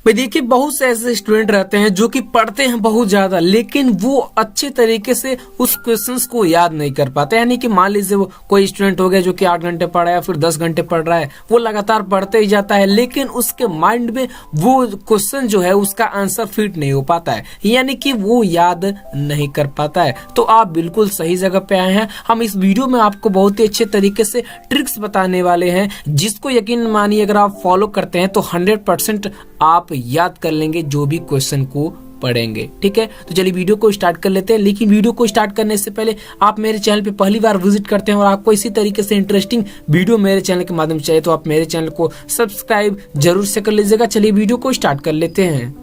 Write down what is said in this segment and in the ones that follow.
भाई देखिए, बहुत से ऐसे स्टूडेंट रहते हैं जो कि पढ़ते हैं बहुत ज्यादा, लेकिन वो अच्छे तरीके से उस क्वेश्चंस को याद नहीं कर पाते। यानी कि मान लीजिए वो कोई स्टूडेंट हो गया जो कि 8 घंटे पढ़ रहा है, फिर 10 घंटे पढ़ रहा है, वो लगातार पढ़ते ही जाता है, लेकिन उसके माइंड में वो क्वेश्चन जो है उसका आंसर फिट नहीं हो पाता है, यानी कि वो याद नहीं कर पाता है। तो आप बिल्कुल सही जगह पे आए हैं। हम इस वीडियो में आपको बहुत ही अच्छे तरीके से ट्रिक्स बताने वाले हैं, जिसको यकीन मानिए अगर आप फॉलो करते हैं तो 100% आप याद कर लेंगे जो भी क्वेश्चन को पढ़ेंगे। ठीक है, तो चलिए वीडियो को स्टार्ट कर लेते हैं। लेकिन वीडियो को स्टार्ट करने से पहले आप मेरे चैनल पे पहली बार विजिट करते हैं और आपको इसी तरीके से इंटरेस्टिंग वीडियो मेरे चैनल के माध्यम से चाहिए तो आप मेरे चैनल को सब्सक्राइब जरूर से कर लीजिएगा। चलिए वीडियो को स्टार्ट कर लेते हैं।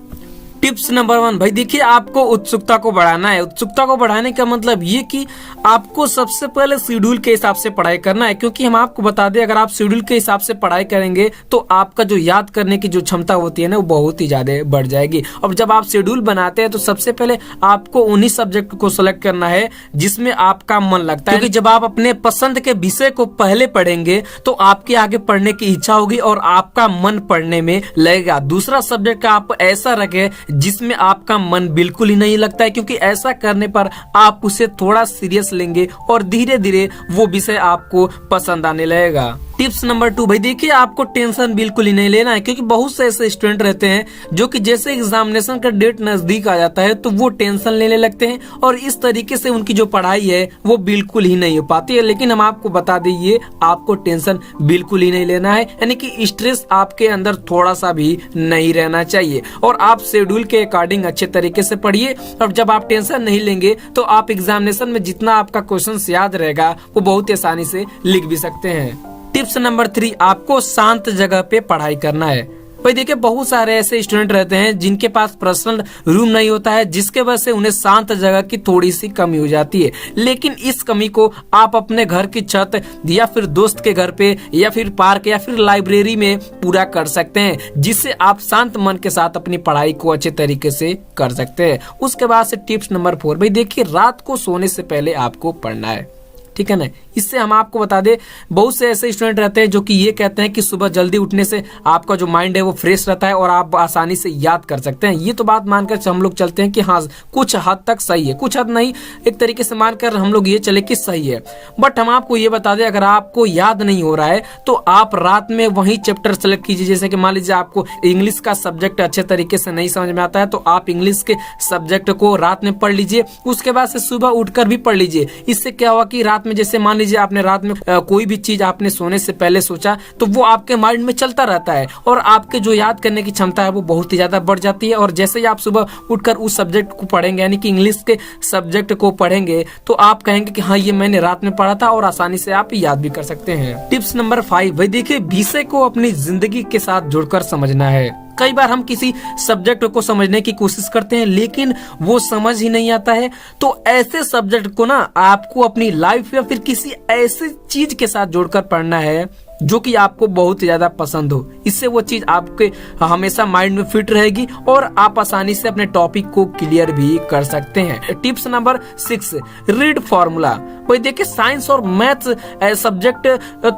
टिप्स नंबर 1, भाई देखिए, आपको उत्सुकता को बढ़ाना है। उत्सुकता को बढ़ाने का मतलब ये कि आपको सबसे पहले शेड्यूल के हिसाब से पढ़ाई करना है, क्योंकि हम आपको बता दें अगर आप शेड्यूल के हिसाब से पढ़ाई करेंगे तो आपका जो याद करने की जो क्षमता होती है ना वो बहुत ही ज्यादा बढ़ जाएगी। और जब आप शेड्यूल बनाते हैं तो सबसे पहले आपको उन्हीं सब्जेक्ट को सिलेक्ट करना है जिसमें आपका मन लगता है, क्योंकि जब आप अपने पसंद के विषय को पहले पढ़ेंगे तो आपके आगे पढ़ने की इच्छा होगी और आपका मन पढ़ने में लगेगा। दूसरा सब्जेक्ट आप ऐसा रखें जिसमें आपका मन बिल्कुल ही नहीं लगता है, क्योंकि ऐसा करने पर आप उसे थोड़ा सीरियस लेंगे और धीरे धीरे वो विषय आपको पसंद आने लगेगा। टिप्स नंबर 2, भाई देखिए, आपको टेंशन बिल्कुल ही नहीं लेना है, क्योंकि बहुत से ऐसे स्टूडेंट रहते हैं जो कि जैसे एग्जामिनेशन का डेट नजदीक आ जाता है तो वो टेंशन लेने लगते हैं और इस तरीके से उनकी जो पढ़ाई है वो बिल्कुल ही नहीं हो पाती है। लेकिन हम आपको बता दें, आपको टेंशन बिल्कुल ही नहीं लेना है, यानी कि स्ट्रेस आपके अंदर थोड़ा सा भी नहीं रहना चाहिए और आप शेड्यूल के अकॉर्डिंग अच्छे तरीके से पढ़िए। और जब आप टेंशन नहीं लेंगे तो आप एग्जामिनेशन में जितना आपका क्वेश्चन याद रहेगा वो बहुत आसानी से लिख भी सकते हैं। टिप्स नंबर 3, आपको शांत जगह पे पढ़ाई करना है। भाई देखिए, बहुत सारे ऐसे स्टूडेंट रहते हैं जिनके पास पर्सनल रूम नहीं होता है, जिसके वजह से उन्हें शांत जगह की थोड़ी सी कमी हो जाती है। लेकिन इस कमी को आप अपने घर की छत या फिर दोस्त के घर पे या फिर पार्क या फिर लाइब्रेरी में पूरा कर सकते हैं, जिससे आप शांत मन के साथ अपनी पढ़ाई को अच्छे तरीके से कर सकते हैं। उसके बाद से टिप्स नंबर 4, भाई देखिए, रात को सोने से पहले आपको पढ़ना है। ठीक है ना। इससे हम आपको बता दें, बहुत से ऐसे स्टूडेंट रहते हैं जो कि ये कहते हैं कि सुबह जल्दी उठने से आपका जो माइंड है वो फ्रेश रहता है और आप आसानी से याद कर सकते हैं। ये तो बात मानकर हम लोग चलते हैं कि हाँ, कुछ हद तक सही है, कुछ हद नहीं, एक तरीके से मानकर हम लोग ये चले कि सही है। बट हम आपको ये बता दें, अगर आपको याद नहीं हो रहा है तो आप रात में वही चैप्टर सेलेक्ट कीजिए। जैसे कि मान लीजिए आपको इंग्लिश का सब्जेक्ट अच्छे तरीके से नहीं समझ में आता है तो आप इंग्लिश के सब्जेक्ट को रात में पढ़ लीजिए, उसके बाद से सुबह उठकर भी पढ़ लीजिए। इससे क्या हुआ कि रात में, जैसे मान लीजिए आपने रात में कोई भी चीज आपने सोने से पहले सोचा तो वो आपके माइंड में चलता रहता है और आपके जो याद करने की क्षमता है वो बहुत ही ज्यादा बढ़ जाती है। और जैसे ही आप सुबह उठकर उस सब्जेक्ट को पढ़ेंगे, यानी कि इंग्लिश के सब्जेक्ट को पढ़ेंगे, तो आप कहेंगे कि हाँ, ये मैंने रात में पढ़ा था और आसानी से आप याद भी कर सकते हैं। टिप्स नंबर 5, भाई देखिए, विषय को अपनी जिंदगी के साथ जुड़कर समझना है। कई बार हम किसी सब्जेक्ट को समझने की कोशिश करते हैं लेकिन वो समझ ही नहीं आता है, तो ऐसे सब्जेक्ट को ना आपको अपनी लाइफ या फिर किसी ऐसी चीज के साथ जोड़कर पढ़ना है जो कि आपको बहुत ज्यादा पसंद हो। इससे वो चीज आपके हमेशा माइंड में फिट रहेगी और आप आसानी से अपने टॉपिक को क्लियर भी कर सकते हैं। Tips number 6, read formula. भाई देखिए, साइंस और मैथ्स सब्जेक्ट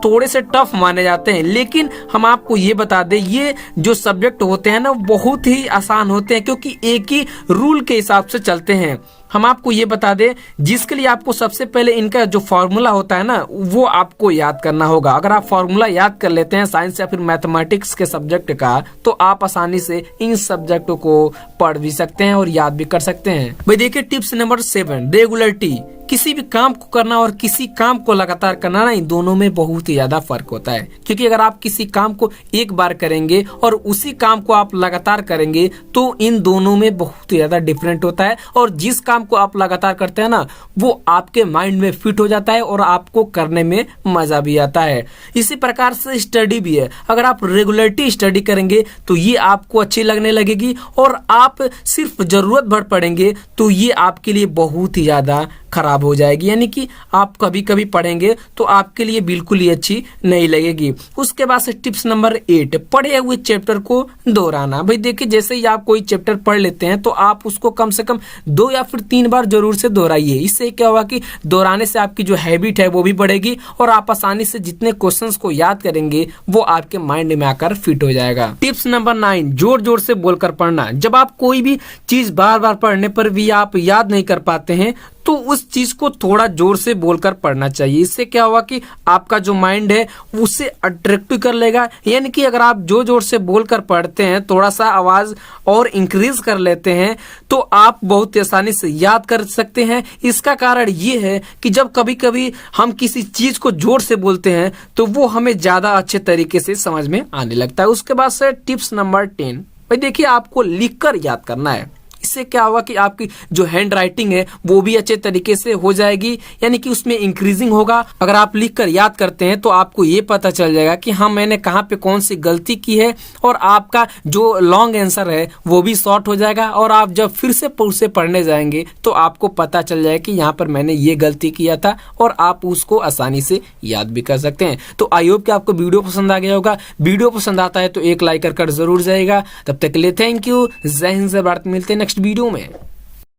थोड़े से टफ माने जाते हैं, लेकिन हम आपको ये बता दें, ये जो सब्जेक्ट होते हैं ना बहुत ही आसान होते हैं, क्योंकि एक ही रूल के हिसाब से चलते हैं। हम आपको ये बता दें, जिसके लिए आपको सबसे पहले इनका जो फॉर्मूला होता है ना वो आपको याद करना होगा। अगर आप फॉर्मूला याद कर लेते हैं साइंस या फिर मैथमेटिक्स के सब्जेक्ट का, तो आप आसानी से इन सब्जेक्टों को पढ़ भी सकते हैं और याद भी कर सकते हैं। भाई देखिए, टिप्स नंबर 7, रेगुलरिटी। किसी भी काम को करना और किसी काम को लगातार करना ना, इन दोनों में बहुत ही ज्यादा फर्क होता है। क्योंकि अगर आप किसी काम को एक बार करेंगे और उसी काम को आप लगातार करेंगे तो इन दोनों में बहुत ही ज्यादा डिफरेंट होता है। और जिस काम को आप लगातार करते हैं ना वो आपके माइंड में फिट हो जाता है और आपको करने में मजा भी आता है। इसी प्रकार से स्टडी भी है। अगर आप रेगुलरिटी स्टडी करेंगे तो ये आपको अच्छी लगने लगेगी और आप सिर्फ जरूरत भर पढ़ेंगे तो ये आपके लिए बहुत ही ज्यादा खराब खराब हो जाएगी, यानी कि आप कभी कभी पढ़ेंगे तो आपके लिए बिल्कुल ही अच्छी नहीं लगेगी। उसके बाद से टिप्स नंबर 8, पढ़े हुए चैप्टर को दोहराना। भाई देखिए, जैसे ही आप कोई चैप्टर पढ़ लेते हैं तो आप उसको कम से कम 2 या फिर 3 बार जरूर से दोहराइए। इससे क्या होगा कि दोहराने से आपकी जो हैबिट है वो भी बढ़ेगी और आप आसानी से जितने क्वेश्चंस को याद करेंगे वो आपके माइंड में आकर फिट हो जाएगा। टिप्स नंबर 9, जोर जोर से बोलकर पढ़ना। जब आप कोई भी चीज बार बार पढ़ने पर भी आप याद नहीं कर पाते हैं तो उस चीज को थोड़ा जोर से बोलकर पढ़ना चाहिए। इससे क्या होगा कि आपका जो माइंड है उसे अट्रैक्टिव कर लेगा। यानी कि अगर आप जोर जोर से बोलकर पढ़ते हैं, थोड़ा सा आवाज और इंक्रीज कर लेते हैं तो आप बहुत आसानी से याद कर सकते हैं। इसका कारण ये है कि जब कभी कभी हम किसी चीज को जोर से बोलते हैं तो वो हमें ज्यादा अच्छे तरीके से समझ में आने लगता है। उसके बाद से टिप्स नंबर 10, भाई देखिए, आपको लिखकर याद करना है। इससे क्या होगा कि आपकी जो हैंड राइटिंग है वो भी अच्छे तरीके से हो जाएगी, यानी कि उसमें इंक्रीजिंग होगा। अगर आप लिखकर याद करते हैं तो आपको ये पता चल जाएगा कि हाँ, मैंने कहाँ पे कौन सी गलती की है, और आपका जो लॉन्ग आंसर है वो भी शॉर्ट हो जाएगा। और आप जब फिर से उसे पढ़ने जाएंगे तो आपको पता चल जाएगा कि यहाँ पर मैंने ये गलती किया था, और आप उसको आसानी से याद भी कर सकते हैं। तो आई होप कि आपको वीडियो पसंद आ गया होगा। वीडियो पसंद आता है तो एक लाइक कर जरूर जाएगा। तब तक के लिए थैंक यू, जय हिंद, जय भारत। मिलते हैं नेक्स्ट वीडियो में।